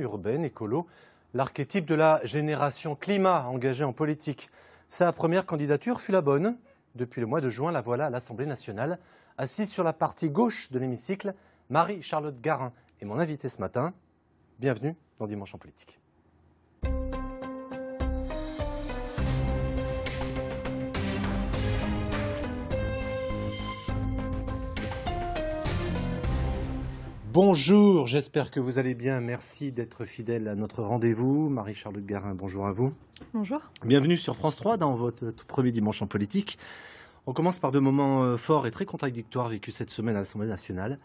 urbaine, écolo, l'archétype de la génération climat engagée en politique. Sa première candidature fut la bonne. Depuis le mois de juin, la voilà à l'Assemblée nationale. Assise sur la partie gauche de l'hémicycle, Marie-Charlotte Garin est mon invitée ce matin. Bienvenue dans Dimanche en politique. Bonjour, j'espère que vous allez bien. Merci d'être fidèle à notre rendez-vous. Marie-Charlotte Garin, bonjour à vous. Bonjour. Bienvenue sur France 3 dans votre tout premier Dimanche en politique. On commence par deux moments forts et très contradictoires vécus cette semaine à l'Assemblée nationale.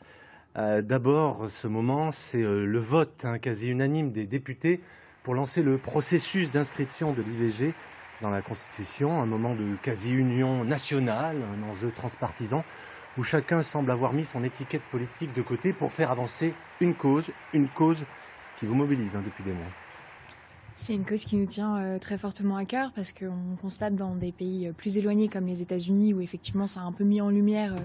D'abord, ce moment, c'est le vote quasi unanime des députés pour lancer le processus d'inscription de l'IVG dans la Constitution, un moment de quasi-union nationale, un enjeu transpartisan, où chacun semble avoir mis son étiquette politique de côté pour faire avancer une cause qui vous mobilise depuis des mois. C'est une cause qui nous tient très fortement à cœur parce qu'on constate dans des pays plus éloignés comme les États-Unis où effectivement ça a un peu mis en lumière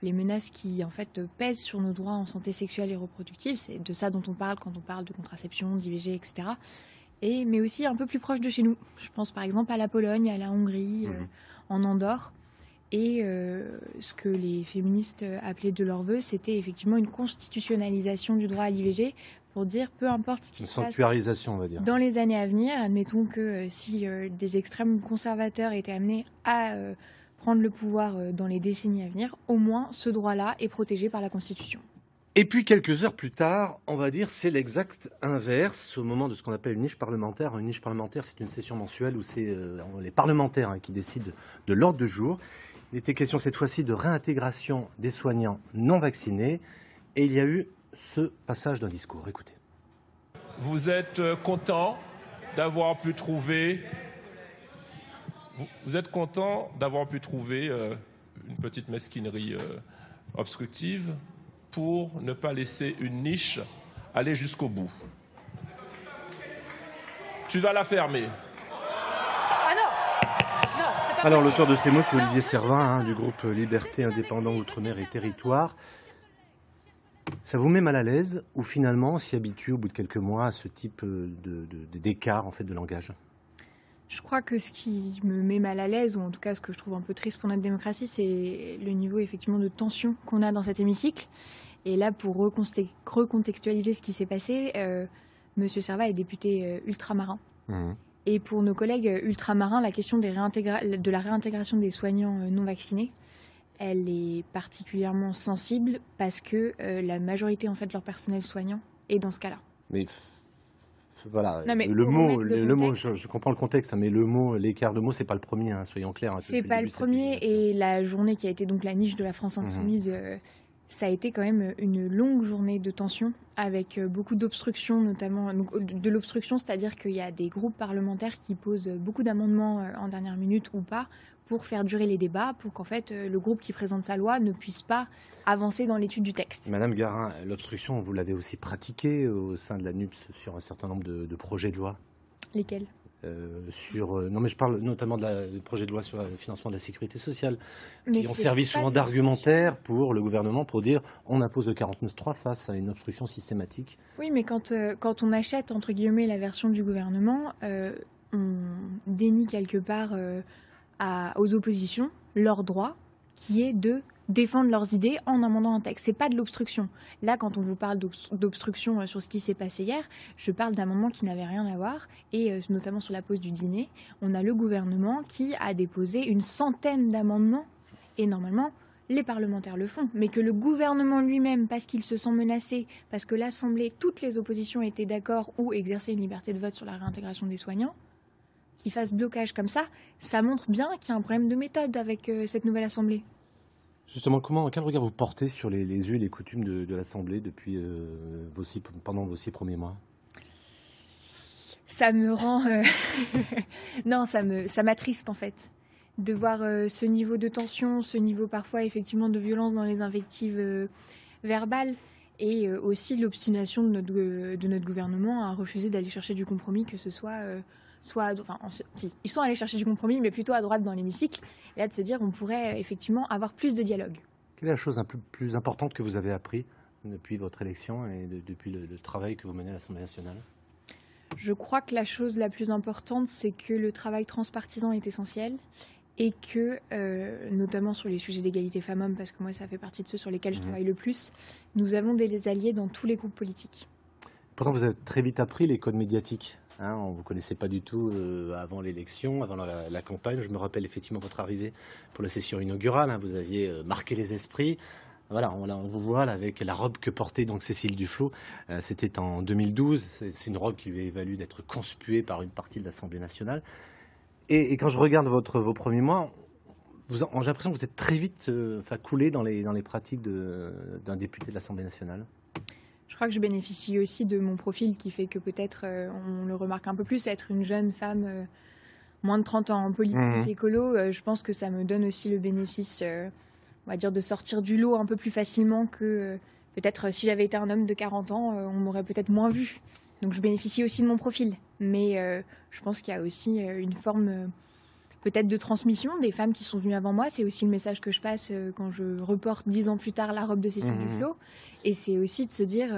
les menaces qui en fait pèsent sur nos droits en santé sexuelle et reproductive. C'est de ça dont on parle quand on parle de contraception, d'IVG, etc. Mais aussi un peu plus proche de chez nous. Je pense par exemple à la Pologne, à la Hongrie, en Andorre. Et ce que les féministes appelaient de leur vœu, c'était effectivement une constitutionnalisation du droit à l'IVG pour dire peu importe ce qui se passe sanctuarisation, on va dire. Dans les années à venir. Admettons que si des extrêmes conservateurs étaient amenés à prendre le pouvoir dans les décennies à venir, au moins ce droit-là est protégé par la Constitution. Et puis quelques heures plus tard, on va dire c'est l'exact inverse au moment de ce qu'on appelle une niche parlementaire. Une niche parlementaire, c'est une session mensuelle où c'est les parlementaires qui décident de l'ordre du jour. Il était question cette fois-ci de réintégration des soignants non vaccinés. Et il y a eu ce passage d'un discours. Écoutez. Vous êtes content d'avoir pu trouver... Vous êtes content d'avoir pu trouver une petite mesquinerie obstructive pour ne pas laisser une niche aller jusqu'au bout. Tu vas la fermer. Alors l'auteur de ces mots, c'est Olivier Servin du groupe Liberté, Indépendants, Outre-mer et Territoires. Ça vous met mal à l'aise ou finalement on s'y habitue au bout de quelques mois à ce type d'écart en fait, de langage ? Je crois que ce qui me met mal à l'aise, ou en tout cas ce que je trouve un peu triste pour notre démocratie, c'est le niveau effectivement de tension qu'on a dans cet hémicycle. Et là, pour recontextualiser ce qui s'est passé, Monsieur Servin est député ultramarin. Et pour nos collègues ultramarins, la question de la réintégration des soignants non vaccinés, elle est particulièrement sensible parce que la majorité en fait, de leur personnel soignant est dans ce cas-là. Mais voilà, non, mais le mot, je comprends le contexte, mais le mot, l'écart de mots, c'est pas le premier, soyons clairs. C'est pas le premier, et la journée qui a été donc la niche de la France Insoumise, ça a été quand même une longue journée de tension avec beaucoup d'obstructions, notamment de l'obstruction, c'est-à-dire qu'il y a des groupes parlementaires qui posent beaucoup d'amendements en dernière minute ou pas pour faire durer les débats, pour qu'en fait le groupe qui présente sa loi ne puisse pas avancer dans l'étude du texte. Madame Garin, l'obstruction, vous l'avez aussi pratiquée au sein de la NUPS sur un certain nombre de projets de loi. Lesquels ? Non mais je parle notamment du projet de loi sur le financement de la sécurité sociale, qui ont servi souvent d'argumentaire pour le gouvernement pour dire on impose le 49.3 face à une obstruction systématique. Oui, mais quand on achète entre guillemets la version du gouvernement, on dénie quelque part aux oppositions leur droit qui est de défendre leurs idées en amendant un texte. C'est pas de l'obstruction. Là, quand on vous parle d'obstruction sur ce qui s'est passé hier, je parle d'amendements qui n'avaient rien à voir, et notamment sur la pause du dîner, on a le gouvernement qui a déposé une centaine d'amendements, et normalement, les parlementaires le font, mais que le gouvernement lui-même, parce qu'il se sent menacé, parce que l'Assemblée, toutes les oppositions étaient d'accord ou exerçaient une liberté de vote sur la réintégration des soignants, qui fasse blocage comme ça montre bien qu'il y a un problème de méthode avec cette nouvelle Assemblée. Justement, quel regard vous portez sur les us et les coutumes de l'Assemblée depuis pendant vos 6 premiers mois ? Ça me rend... Non, ça m'attriste en fait, de voir ce niveau de tension, ce niveau parfois effectivement de violence dans les invectives verbales, et aussi l'obstination de notre gouvernement à refuser d'aller chercher du compromis, que ce soit... ils sont allés chercher du compromis, mais plutôt à droite dans l'hémicycle, et là de se dire on pourrait effectivement avoir plus de dialogue. Quelle est la chose un peu plus importante que vous avez appris depuis votre élection et depuis le travail que vous menez à l'Assemblée nationale ? Je crois que la chose la plus importante, c'est que le travail transpartisan est essentiel et que, notamment sur les sujets d'égalité femmes-hommes, parce que moi ça fait partie de ceux sur lesquels je travaille le plus, nous avons des alliés dans tous les groupes politiques. Pourtant, vous avez très vite appris les codes médiatiques. Hein, on ne vous connaissait pas du tout avant l'élection, avant la campagne. Je me rappelle effectivement votre arrivée pour la session inaugurale. Hein, vous aviez marqué les esprits. Voilà, on vous voit là, avec la robe que portait donc Cécile Duflot. C'était en 2012. C'est une robe qui lui est valu d'être conspuée par une partie de l'Assemblée nationale. Et quand je regarde vos premiers mois, j'ai l'impression que vous êtes très vite coulé dans les pratiques d'un député de l'Assemblée nationale. Je crois que je bénéficie aussi de mon profil qui fait que peut-être on le remarque un peu plus, être une jeune femme moins de 30 ans en politique écolo. Je pense que ça me donne aussi le bénéfice, on va dire, de sortir du lot un peu plus facilement que peut-être si j'avais été un homme de 40 ans, on m'aurait peut-être moins vu. Donc je bénéficie aussi de mon profil. Mais je pense qu'il y a aussi une forme peut-être de transmission des femmes qui sont venues avant moi. C'est aussi le message que je passe quand je reporte 10 ans plus tard la robe de Cécile Duflot. Et c'est aussi de se dire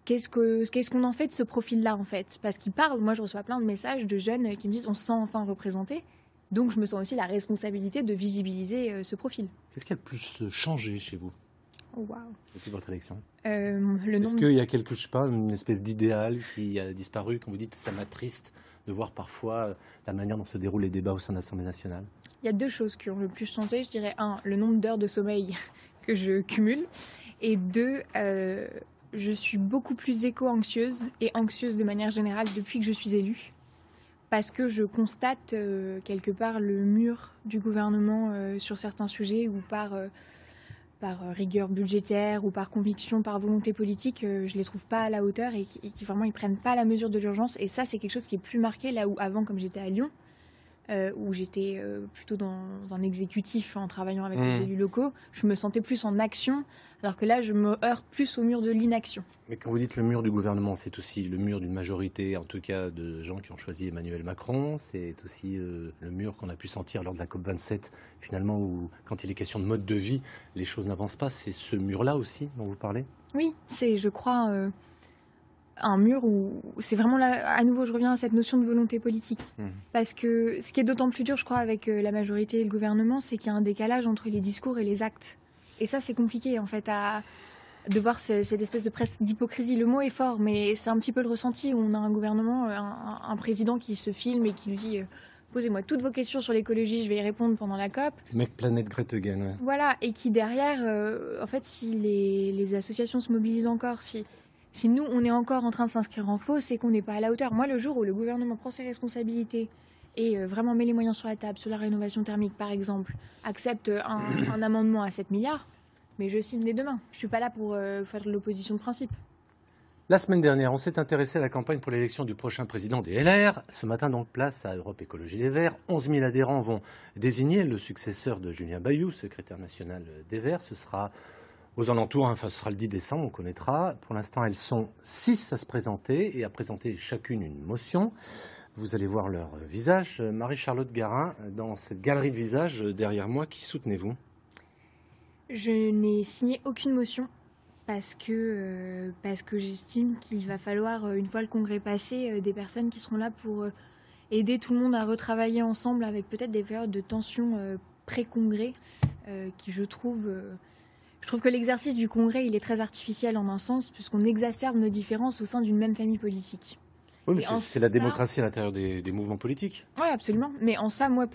qu'est-ce qu'on en fait de ce profil-là, en fait. Parce qu'il parle, moi je reçois plein de messages de jeunes qui me disent on se sent enfin représenté. Donc je me sens aussi la responsabilité de visibiliser ce profil. Qu'est-ce qui a le plus changé chez vous depuis votre élection? Est-ce qu'il y a quelque chose, je sais pas, une espèce d'idéal qui a disparu quand vous dites ça m'attriste de voir parfois la manière dont se déroulent les débats au sein de l'Assemblée nationale? Il y a deux choses qui ont le plus changé. Je dirais, un, le nombre d'heures de sommeil que je cumule. Et deux, je suis beaucoup plus éco-anxieuse et anxieuse de manière générale depuis que je suis élue. Parce que je constate quelque part le mur du gouvernement sur certains sujets ou par rigueur budgétaire ou par conviction, par volonté politique, je les trouve pas à la hauteur et qui vraiment ils prennent pas la mesure de l'urgence. Et ça, c'est quelque chose qui est plus marqué là où avant, comme j'étais à Lyon, où j'étais plutôt dans un exécutif en travaillant avec les élus locaux, je me sentais plus en action, alors que là, je me heurte plus au mur de l'inaction. Mais quand vous dites le mur du gouvernement, c'est aussi le mur d'une majorité, en tout cas de gens qui ont choisi Emmanuel Macron. C'est aussi le mur qu'on a pu sentir lors de la COP27, finalement, où quand il est question de mode de vie, les choses n'avancent pas. C'est ce mur-là aussi dont vous parlez? Oui, c'est, je crois, un mur où c'est vraiment là, à nouveau, je reviens à cette notion de volonté politique. Parce que ce qui est d'autant plus dur, je crois, avec la majorité et le gouvernement, c'est qu'il y a un décalage entre les discours et les actes. Et ça, c'est compliqué, en fait, de voir cette espèce de presque d'hypocrisie. Le mot est fort, mais c'est un petit peu le ressenti où on a un gouvernement, un président qui se filme et qui lui dit posez-moi toutes vos questions sur l'écologie, je vais y répondre pendant la COP. Mec planète Greta Thunberg, ouais. Voilà, et qui derrière, en fait, si les associations se mobilisent encore, si nous, on est encore en train de s'inscrire en faux, c'est qu'on n'est pas à la hauteur. Moi, le jour où le gouvernement prend ses responsabilités et vraiment met les moyens sur la table, sur la rénovation thermique par exemple, accepte un amendement à 7 milliards, mais je signe dès demain. Je ne suis pas là pour faire de l'opposition de principe. La semaine dernière, on s'est intéressé à la campagne pour l'élection du prochain président des LR. Ce matin, donc, place à Europe Écologie Les Verts. 11 000 adhérents vont désigner le successeur de Julien Bayou, secrétaire national des Verts. Ce sera aux alentours, ce sera le 10 décembre, on connaîtra. Pour l'instant, elles sont 6 à se présenter et à présenter chacune une motion. Vous allez voir leur visage. Marie-Charlotte Garin, dans cette galerie de visages derrière moi, qui soutenez-vous? Je n'ai signé aucune motion parce que j'estime qu'il va falloir, une fois le congrès passé, des personnes qui seront là pour aider tout le monde à retravailler ensemble avec peut-être des périodes de tension pré-congrès qui je trouve que l'exercice du congrès il est très artificiel en un sens puisqu'on exacerbe nos différences au sein d'une même famille politique. Oui, mais c'est la démocratie à l'intérieur des mouvements politiques. Oui, absolument. Mais en ça, moi,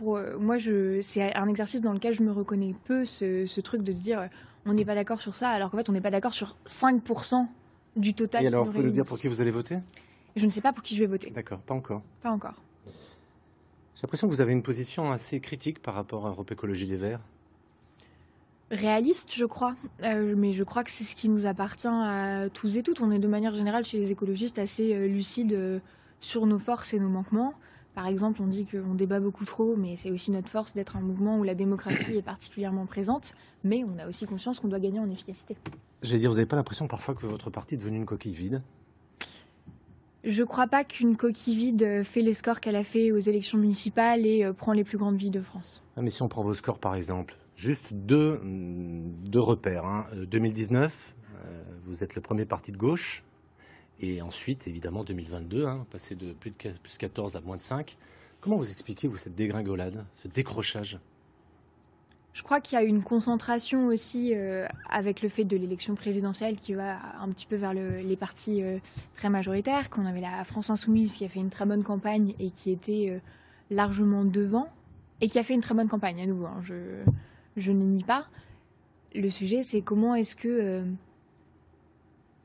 c'est un exercice dans lequel je me reconnais peu, ce truc de se dire on n'est pas d'accord sur ça, alors qu'en fait, on n'est pas d'accord sur 5% du total. Et alors, vous pouvez nous dire pour qui vous allez voter? Je ne sais pas pour qui je vais voter. D'accord, pas encore. Pas encore. J'ai l'impression que vous avez une position assez critique par rapport à Europe Écologie Les Verts. Réaliste, je crois. Mais je crois que c'est ce qui nous appartient à tous et toutes. On est de manière générale chez les écologistes assez lucides sur nos forces et nos manquements. Par exemple, on dit qu'on débat beaucoup trop, mais c'est aussi notre force d'être un mouvement où la démocratie est particulièrement présente. Mais on a aussi conscience qu'on doit gagner en efficacité. J'allais dire, vous n'avez pas l'impression parfois que votre parti est devenu une coquille vide? Je ne crois pas qu'une coquille vide fait les scores qu'elle a fait aux élections municipales et prend les plus grandes villes de France. Ah, mais si on prend vos scores par exemple, juste deux repères. 2019, vous êtes le premier parti de gauche Et ensuite, évidemment, 2022, passer de plus 14 à moins de 5. Comment vous expliquez, vous, cette dégringolade, ce décrochage ? Je crois qu'il y a une concentration aussi avec le fait de l'élection présidentielle qui va un petit peu vers les partis très majoritaires, qu'on avait la France Insoumise qui a fait une très bonne campagne et qui était largement devant, et qui a fait une très bonne campagne à nouveau, je ne nie pas. Le sujet, c'est comment est-ce que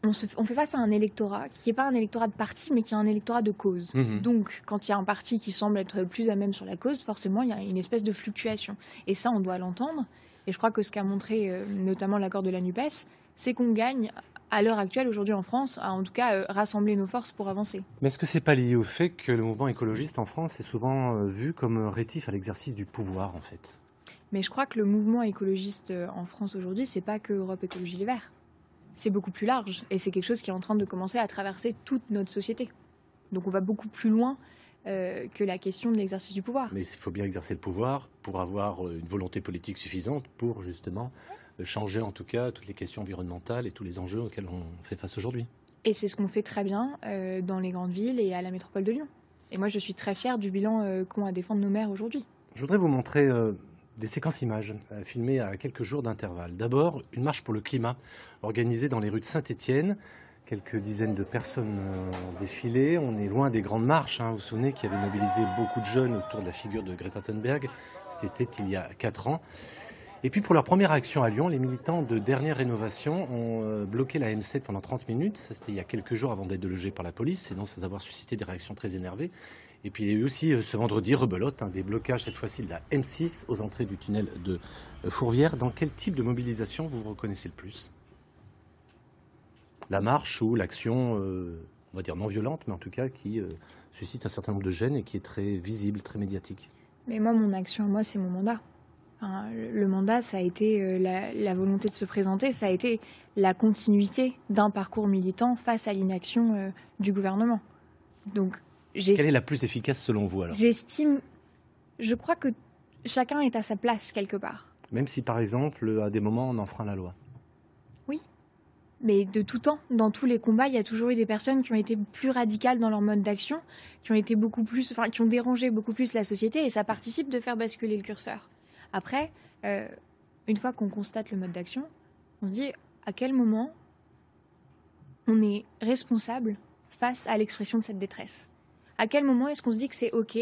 on fait face à un électorat qui n'est pas un électorat de parti, mais qui est un électorat de cause. Donc, quand il y a un parti qui semble être plus à même sur la cause, forcément, il y a une espèce de fluctuation. Et ça, on doit l'entendre. Et je crois que ce qu'a montré notamment l'accord de la NUPES, c'est qu'on gagne, à l'heure actuelle, aujourd'hui en France, à en tout cas rassembler nos forces pour avancer. Mais est-ce que c'est pas lié au fait que le mouvement écologiste en France est souvent vu comme rétif à l'exercice du pouvoir, en fait ? Mais je crois que le mouvement écologiste en France aujourd'hui, c'est pas que Europe Écologie Les Verts. C'est beaucoup plus large et c'est quelque chose qui est en train de commencer à traverser toute notre société. Donc on va beaucoup plus loin que la question de l'exercice du pouvoir. Mais il faut bien exercer le pouvoir pour avoir une volonté politique suffisante pour justement changer en tout cas toutes les questions environnementales et tous les enjeux auxquels on fait face aujourd'hui. Et c'est ce qu'on fait très bien dans les grandes villes et à la métropole de Lyon. Et moi je suis très fière du bilan qu'ont à défendre nos maires aujourd'hui. Je voudrais vous montrer des séquences images filmées à quelques jours d'intervalle. D'abord, une marche pour le climat organisée dans les rues de Saint-Étienne. Quelques dizaines de personnes ont défilé. On est loin des grandes marches. Vous vous souvenez qu'il y avait mobilisé beaucoup de jeunes autour de la figure de Greta Thunberg. C'était il y a 4 ans. Et puis pour leur première action à Lyon, les militants de Dernière Rénovation ont bloqué la M7 pendant 30 minutes. Ça, c'était il y a quelques jours avant d'être délogés par la police, et non sans avoir suscité des réactions très énervées. Et puis il y a eu aussi ce vendredi, rebelote, des blocages cette fois-ci de la M6 aux entrées du tunnel de Fourvière. Dans quel type de mobilisation vous reconnaissez le plus ? La marche ou l'action, on va dire non violente, mais en tout cas qui suscite un certain nombre de gênes et qui est très visible, très médiatique. Mais moi, mon action, c'est mon mandat. Le mandat, ça a été la volonté de se présenter, ça a été la continuité d'un parcours militant face à l'inaction du gouvernement. Donc, quelle est la plus efficace selon vous alors ? Je crois que chacun est à sa place quelque part. Même si par exemple, à des moments, on enfreint la loi ? Oui, mais de tout temps, dans tous les combats, il y a toujours eu des personnes qui ont été plus radicales dans leur mode d'action, qui ont dérangé beaucoup plus la société, et ça participe de faire basculer le curseur. Après, une fois qu'on constate le mode d'action, on se dit à quel moment on est responsable face à l'expression de cette détresse. À quel moment est-ce qu'on se dit que c'est OK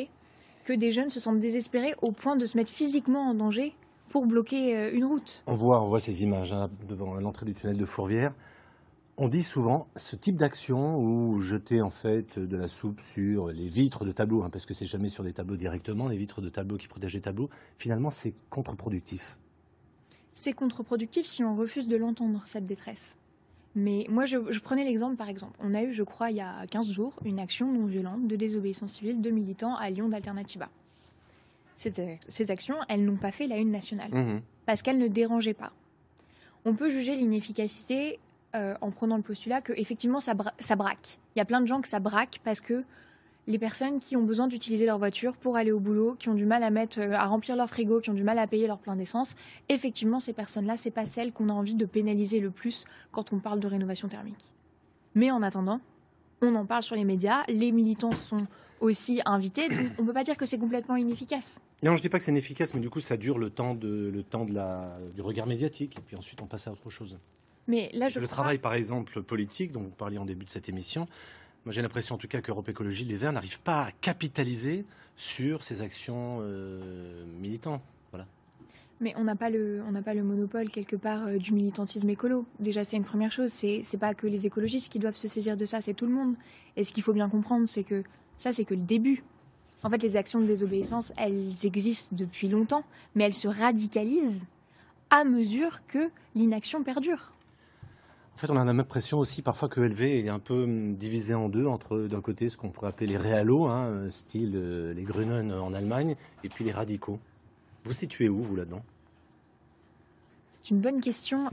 que des jeunes se sentent désespérés au point de se mettre physiquement en danger pour bloquer une route ? On voit ces images devant l'entrée du tunnel de Fourvière. On dit souvent ce type d'action où jeter en fait de la soupe sur les vitres de tableaux, parce que c'est jamais sur des tableaux directement, les vitres de tableaux qui protègent les tableaux, finalement c'est contre-productif. C'est contre-productif si on refuse de l'entendre, cette détresse. Mais moi, je prenais l'exemple, par exemple. On a eu, je crois, il y a 15 jours, une action non violente de désobéissance civile de militants à Lyon d'Alternativa. Ces actions, elles n'ont pas fait la une nationale, parce qu'elles ne dérangeaient pas. On peut juger l'inefficacité en prenant le postulat qu'effectivement, ça braque. Il y a plein de gens que ça braque parce que les personnes qui ont besoin d'utiliser leur voiture pour aller au boulot, qui ont du mal à remplir leur frigo, qui ont du mal à payer leur plein d'essence, effectivement, ces personnes-là, c'est pas celles qu'on a envie de pénaliser le plus quand on parle de rénovation thermique. Mais en attendant, on en parle sur les médias, les militants sont aussi invités, donc on peut pas dire que c'est complètement inefficace. Non, je dis pas que c'est inefficace, mais du coup, ça dure le temps du regard médiatique, et puis ensuite, on passe à autre chose. Mais là, le travail, par exemple, politique, dont vous parliez en début de cette émission, moi, j'ai l'impression, en tout cas, qu'Europe Écologie Les Verts n'arrive pas à capitaliser sur ces actions militantes. Voilà. Mais on n'a pas le monopole, quelque part, du militantisme écolo. Déjà, c'est une première chose. C'est pas que les écologistes qui doivent se saisir de ça, c'est tout le monde. Et ce qu'il faut bien comprendre, c'est que ça, c'est que le début. En fait, les actions de désobéissance, elles existent depuis longtemps, mais elles se radicalisent à mesure que l'inaction perdure. En fait, on a la même impression aussi parfois que LV est un peu divisé en deux, entre d'un côté ce qu'on pourrait appeler les réalos, style les Grünen en Allemagne, et puis les radicaux. Vous situez où, vous, là-dedans ? C'est une bonne question.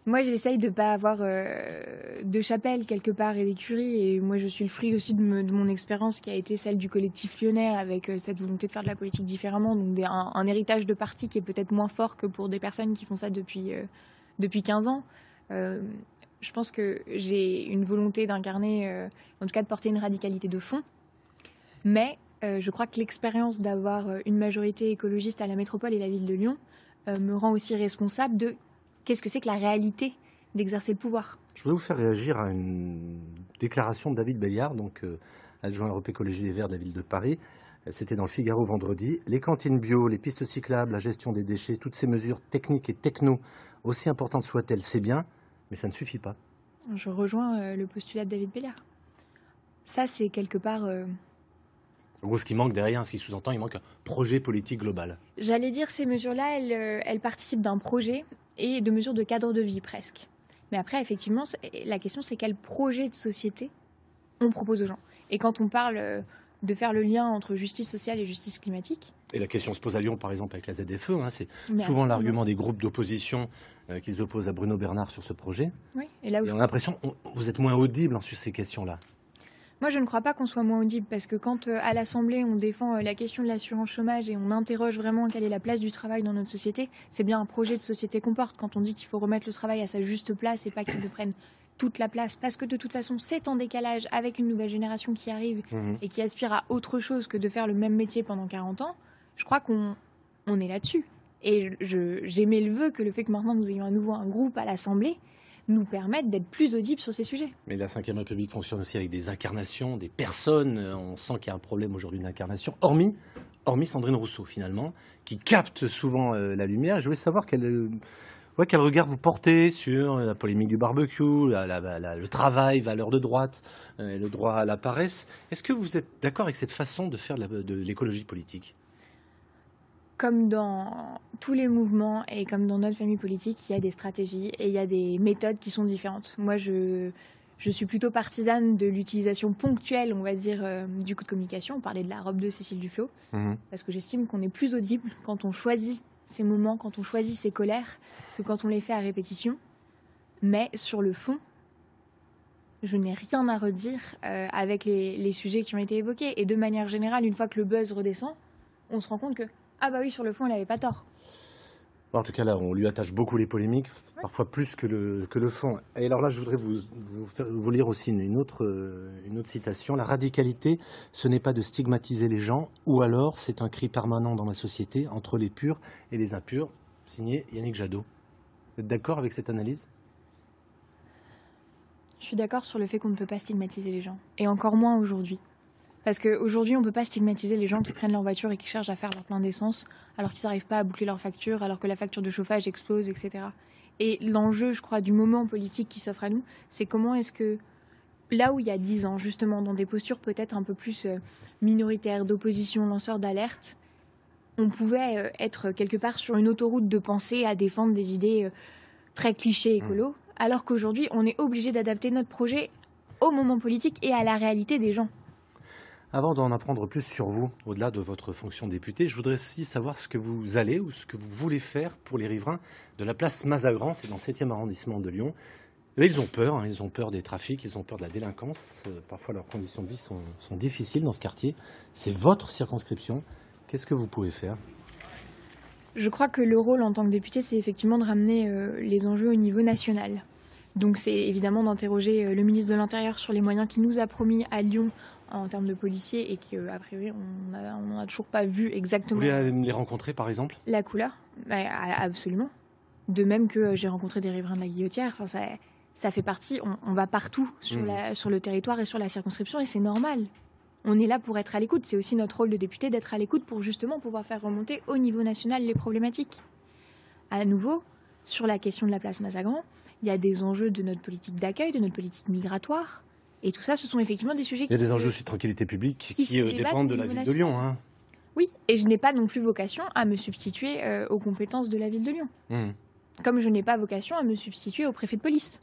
Moi, j'essaye de ne pas avoir de chapelle quelque part et d'écurie. Et moi, je suis le fruit aussi de mon expérience qui a été celle du collectif lyonnais avec cette volonté de faire de la politique différemment. Donc un héritage de parti qui est peut-être moins fort que pour des personnes qui font ça depuis 15 ans. Je pense que j'ai une volonté d'incarner, en tout cas de porter une radicalité de fond. Mais je crois que l'expérience d'avoir une majorité écologiste à la métropole et la ville de Lyon me rend aussi responsable de qu'est-ce que c'est que la réalité d'exercer le pouvoir. Je voudrais vous faire réagir à une déclaration de David Béliard, donc adjoint Europe Écologie Les Verts de la ville de Paris. C'était dans le Figaro vendredi. Les cantines bio, les pistes cyclables, la gestion des déchets, toutes ces mesures techniques et techno, aussi importantes soient-elles, c'est bien, mais ça ne suffit pas. Je rejoins le postulat de David Béliard. Ça, c'est quelque part... En gros, ce qui manque derrière, ce qui sous-entend, il manque un projet politique global. J'allais dire, ces mesures-là, elles participent d'un projet et de mesures de cadre de vie, presque. Mais après, effectivement, la question, c'est quel projet de société on propose aux gens. Et quand on parle de faire le lien entre justice sociale et justice climatique... Et la question se pose à Lyon, par exemple, avec la ZFE. Hein, c'est Mais souvent l'argument des groupes d'opposition qu'ils opposent à Bruno Bernard sur ce projet. Oui, et là où Et on a l'impression que vous êtes moins audible sur ces questions-là. Moi, je ne crois pas qu'on soit moins audible, parce que quand à l'Assemblée, on défend la question de l'assurance chômage et on interroge vraiment quelle est la place du travail dans notre société, c'est bien un projet de société qu'on porte. Quand on dit qu'il faut remettre le travail à sa juste place et pas qu'il prenne toute la place, parce que de toute façon, c'est en décalage avec une nouvelle génération qui arrive et qui aspire à autre chose que de faire le même métier pendant 40 ans, je crois qu'on est là-dessus. Et j'émets le vœu que le fait que maintenant nous ayons à nouveau un groupe à l'Assemblée nous permettent d'être plus audibles sur ces sujets. Mais la Ve République fonctionne aussi avec des incarnations, des personnes. On sent qu'il y a un problème aujourd'hui d'incarnation, hormis Sandrine Rousseau, finalement, qui capte souvent la lumière. Je voulais savoir quel regard vous portez sur la polémique du barbecue, le travail, valeur de droite, le droit à la paresse. Est-ce que vous êtes d'accord avec cette façon de faire de l'écologie politique ? Comme dans tous les mouvements et comme dans notre famille politique, il y a des stratégies et il y a des méthodes qui sont différentes. Moi, je suis plutôt partisane de l'utilisation ponctuelle, on va dire, du coup de communication. On parlait de la robe de Cécile Duflot, parce que j'estime qu'on est plus audible quand on choisit ces moments, quand on choisit ses colères, que quand on les fait à répétition. Mais sur le fond, je n'ai rien à redire avec les sujets qui ont été évoqués. Et de manière générale, une fois que le buzz redescend, on se rend compte que ah bah oui, sur le fond, il n'avait pas tort. En tout cas, là, on lui attache beaucoup les polémiques, parfois plus que le fond. Et alors là, je voudrais vous lire aussi une autre citation. La radicalité, ce n'est pas de stigmatiser les gens, ou alors c'est un cri permanent dans la société entre les purs et les impurs. Signé Yannick Jadot. Vous êtes d'accord avec cette analyse ? Je suis d'accord sur le fait qu'on ne peut pas stigmatiser les gens, et encore moins aujourd'hui. Parce qu'aujourd'hui, on ne peut pas stigmatiser les gens qui prennent leur voiture et qui cherchent à faire leur plein d'essence alors qu'ils n'arrivent pas à boucler leur facture, alors que la facture de chauffage explose, etc. Et l'enjeu, je crois, du moment politique qui s'offre à nous, c'est comment est-ce que, là où il y a 10 ans, justement, dans des postures peut-être un peu plus minoritaires, d'opposition, lanceurs d'alerte, on pouvait être quelque part sur une autoroute de pensée à défendre des idées très clichés écolos, alors qu'aujourd'hui, on est obligé d'adapter notre projet au moment politique et à la réalité des gens. Avant d'en apprendre plus sur vous, au-delà de votre fonction de député, je voudrais aussi savoir ce que vous allez ou ce que vous voulez faire pour les riverains de la place Mazagran, c'est dans le 7e arrondissement de Lyon. Et ils ont peur, ils ont peur des trafics, ils ont peur de la délinquance. Parfois leurs conditions de vie sont difficiles dans ce quartier. C'est votre circonscription. Qu'est-ce que vous pouvez faire ? Je crois que le rôle en tant que député, c'est effectivement de ramener les enjeux au niveau national. Donc c'est évidemment d'interroger le ministre de l'Intérieur sur les moyens qu'il nous a promis à Lyon en termes de policiers et qu'a priori on n'en a toujours pas vu exactement. Vous voulez les rencontrer par exemple ? La couleur, absolument. De même que j'ai rencontré des riverains de la Guillotière, enfin, ça fait partie, on va partout sur le territoire et sur la circonscription et c'est normal. On est là pour être à l'écoute, c'est aussi notre rôle de député d'être à l'écoute pour justement pouvoir faire remonter au niveau national les problématiques. À nouveau, sur la question de la place Mazagran, il y a des enjeux de notre politique d'accueil, de notre politique migratoire. Et tout ça, ce sont effectivement des sujets Il y a des enjeux aussi de tranquillité publique qui dépendent de la ville de Lyon. Hein. Oui, et je n'ai pas non plus vocation à me substituer aux compétences de la ville de Lyon. Comme je n'ai pas vocation à me substituer au préfet de police.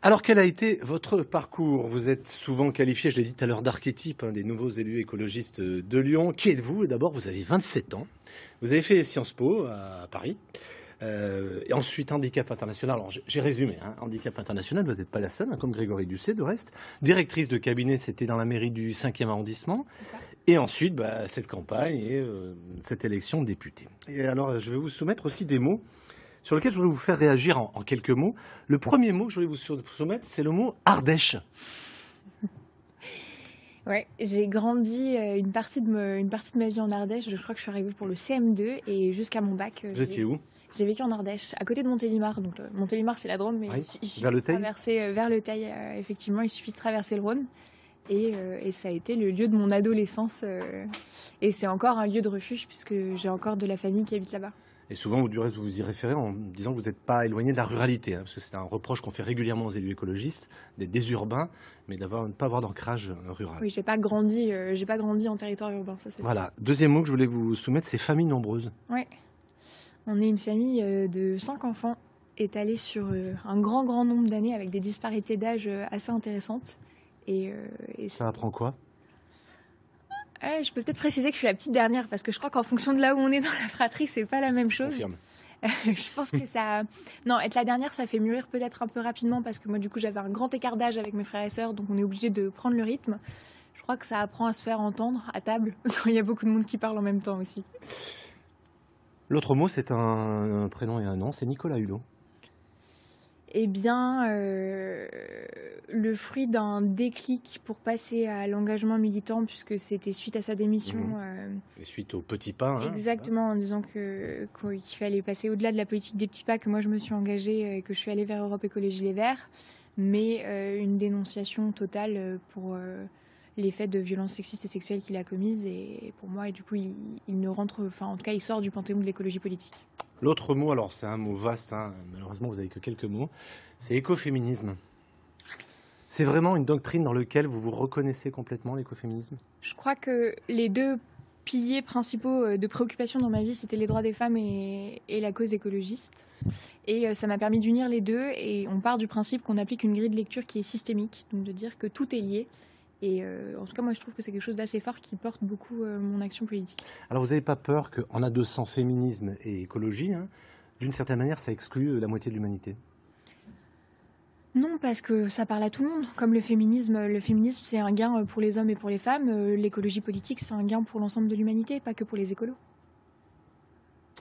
Alors, quel a été votre parcours ? Vous êtes souvent qualifié, je l'ai dit tout à l'heure, d'archétype des nouveaux élus écologistes de Lyon. Qui êtes-vous ? D'abord, vous avez 27 ans. Vous avez fait Sciences Po à Paris. Et ensuite, handicap international. Alors, j'ai résumé. Handicap international, vous n'êtes pas la seule, comme Grégory Doucet, de reste. Directrice de cabinet, c'était dans la mairie du 5e arrondissement. Et ensuite, cette campagne et cette élection de député. Et alors, je vais vous soumettre aussi des mots sur lequel je voudrais vous faire réagir en quelques mots. Le premier mot que je voulais vous soumettre, c'est le mot Ardèche. Ouais, j'ai grandi une partie de ma vie en Ardèche. Je crois que je suis arrivée pour le CM2 et jusqu'à mon bac. Vous étiez où? J'ai vécu en Ardèche, à côté de Montélimar. Donc Montélimar, c'est la Drôme, mais Oui, il suffit vers le de Teil. traverser vers le Teil. Effectivement, il suffit de traverser le Rhône. Et ça a été le lieu de mon adolescence. Et c'est encore un lieu de refuge puisque j'ai encore de la famille qui habite là-bas. Et souvent, du reste, vous vous y référez en disant que vous n'êtes pas éloigné de la ruralité, hein, parce que c'est un reproche qu'on fait régulièrement aux élus écologistes, d'être des urbains, mais de ne pas avoir d'ancrage rural. Oui, j'ai pas grandi en territoire urbain, ça c'est Voilà. Deuxième mot que je voulais vous soumettre, c'est famille nombreuse. Ouais. On est une famille de 5 enfants étalés sur un grand nombre d'années avec des disparités d'âge assez intéressantes. Et Ça apprend quoi? je peux peut-être préciser que je suis la petite dernière parce que je crois qu'en fonction de là où on est dans la fratrie, c'est pas la même chose. Confirme. Je pense que ça... Non, être la dernière, ça fait mûrir peut-être un peu rapidement parce que moi, du coup, j'avais un grand écart d'âge avec mes frères et sœurs, donc on est obligé de prendre le rythme. Je crois que ça apprend à se faire entendre à table quand il y a beaucoup de monde qui parle en même temps aussi. L'autre mot, c'est un prénom et un nom, c'est Nicolas Hulot. Eh bien, le fruit d'un déclic pour passer à l'engagement militant, puisque c'était suite à sa démission. Et suite au petit pas. Hein, exactement, en disant qu'il fallait passer au-delà de la politique des petits pas, que moi je me suis engagée et que je suis allée vers Europe Écologie Les Verts, mais une dénonciation totale pour les faits de violences sexistes et sexuelles qu'il a commises. Et pour moi, et du coup, il ne rentre, enfin en tout cas, il sort du panthéon de l'écologie politique. L'autre mot, alors c'est un mot vaste, hein, malheureusement vous n'avez que quelques mots, c'est écoféminisme. C'est vraiment une doctrine dans laquelle vous vous reconnaissez complètement, l'écoféminisme? Je crois que les deux piliers principaux de préoccupation dans ma vie, c'était les droits des femmes et la cause écologiste. Et ça m'a permis d'unir les deux. Et on part du principe qu'on applique une grille de lecture qui est systémique, donc de dire que tout est lié. Et en tout cas, moi, je trouve que c'est quelque chose d'assez fort qui porte beaucoup mon action politique. Alors, vous n'avez pas peur qu'en adossant féminisme et écologie, hein, d'une certaine manière, ça exclut la moitié de l'humanité? Non, parce que ça parle à tout le monde. Comme le féminisme, c'est un gain pour les hommes et pour les femmes. L'écologie politique, c'est un gain pour l'ensemble de l'humanité, pas que pour les écolos.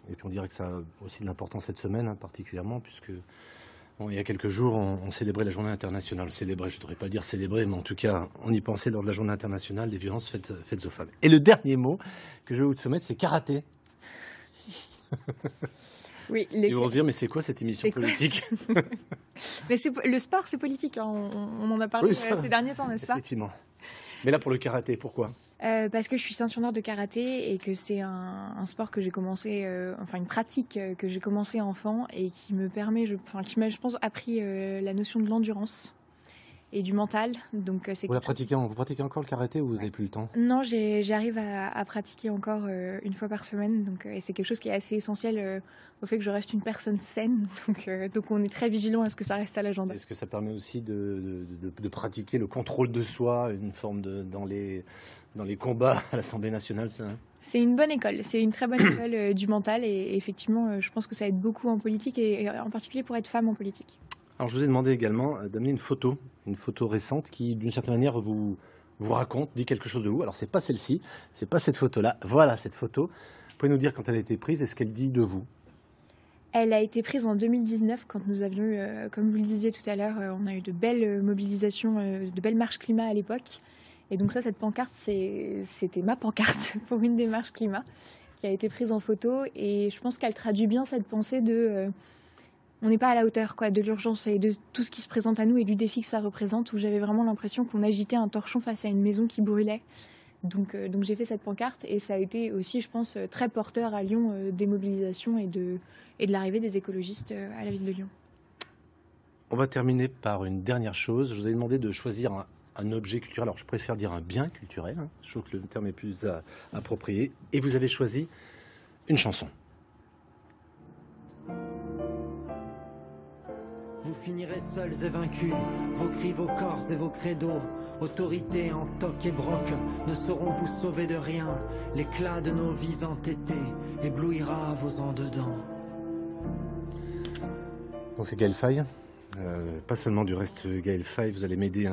Et puis, on dirait que ça a aussi de l'importance cette semaine, hein, particulièrement, puisque... Bon, il y a quelques jours, on célébrait la journée internationale. Célébrer, je ne devrais pas dire célébrer, mais en tout cas, on y pensait lors de la journée internationale des violences faites aux femmes. Et le dernier mot que je vais vous soumettre, c'est karaté. Oui, ils vont se dire, mais c'est quoi cette émission politique? Mais le sport, c'est politique. Hein. On en a parlé ces derniers temps, n'est-ce pas? Effectivement. Mais là, pour le karaté, pourquoi? Parce que je suis ceinture noire de karaté et que c'est un sport que j'ai commencé, une pratique que j'ai commencé enfant et qui me permet, qui m'a, je pense, appris la notion de l'endurance et du mental. Donc, vous pratiquez encore le karaté ou vous n'avez plus le temps? Non, j'arrive à pratiquer encore une fois par semaine. Donc, et c'est quelque chose qui est assez essentiel au fait que je reste une personne saine. Donc on est très vigilant à ce que ça reste à l'agenda. Est-ce que ça permet aussi de pratiquer le contrôle de soi, une forme dans les combats à l'Assemblée nationale, ça, hein? C'est une bonne école, c'est une très bonne école du mental et effectivement, je pense que ça aide beaucoup en politique et en particulier pour être femme en politique. Alors je vous ai demandé également d'amener une photo récente qui, d'une certaine manière, vous raconte, dit quelque chose de vous. Alors c'est pas celle-ci, c'est pas cette photo-là. Voilà cette photo. Vous pouvez nous dire quand elle a été prise et ce qu'elle dit de vous? Elle a été prise en 2019 quand nous avions eu, comme vous le disiez tout à l'heure, on a eu de belles mobilisations, de belles marches climat à l'époque. Et donc ça, cette pancarte, c'était ma pancarte pour une des marches climat qui a été prise en photo. Et je pense qu'elle traduit bien cette pensée de... on n'est pas à la hauteur de l'urgence et de tout ce qui se présente à nous et du défi que ça représente, où j'avais vraiment l'impression qu'on agitait un torchon face à une maison qui brûlait. Donc j'ai fait cette pancarte et ça a été aussi, je pense, très porteur à Lyon des mobilisations et de l'arrivée des écologistes à la ville de Lyon. On va terminer par une dernière chose. Je vous ai demandé de choisir un objet culturel. Alors je préfère dire un bien culturel, hein. Je trouve que le terme est plus approprié. Et vous avez choisi une chanson. Vous finirez seuls et vaincus, vos cris, vos corps et vos credos, autorité en toc et broc, ne sauront vous sauver de rien. L'éclat de nos vies entêtées éblouira vos en-dedans. Donc c'est Gaël Faye. Pas seulement du reste Gaël Faye, vous allez m'aider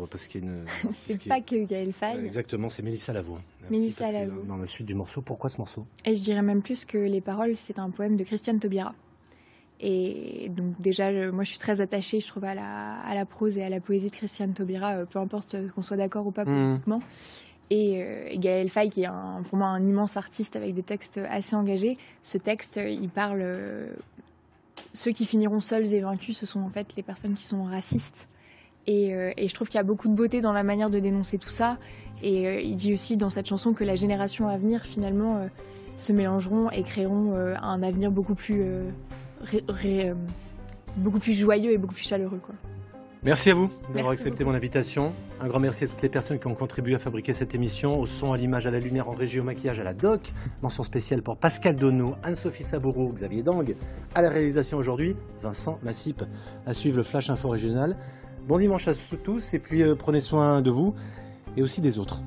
parce qu'il y a une... c'est pas que Gaël Faye. Exactement, c'est Mélissa Lavo. Mélissa Lavo. Dans la suite du morceau, pourquoi ce morceau? Et je dirais même plus que les paroles, c'est un poème de Christiane Taubira, Et donc déjà, moi je suis très attachée, je trouve, à la prose et à la poésie de Christiane Taubira, peu importe qu'on soit d'accord ou pas politiquement. Et Gaël Faye, qui est pour moi un immense artiste avec des textes assez engagés, ce texte, il parle... ceux qui finiront seuls et vaincus, ce sont en fait les personnes qui sont racistes. Et je trouve qu'il y a beaucoup de beauté dans la manière de dénoncer tout ça. Et il dit aussi dans cette chanson que la génération à venir, finalement, se mélangeront et créeront un avenir beaucoup plus joyeux et beaucoup plus chaleureux, quoi. Merci à vous d'avoir accepté mon invitation. Un grand merci à toutes les personnes qui ont contribué à fabriquer cette émission, au son, à l'image, à la lumière, en régie, au maquillage, à la doc. Mention spéciale pour Pascal Donneau, Anne-Sophie Saboureau, Xavier Dang. À la réalisation aujourd'hui, Vincent Massip. À suivre le Flash Info Régional. Bon dimanche à tous et puis prenez soin de vous et aussi des autres.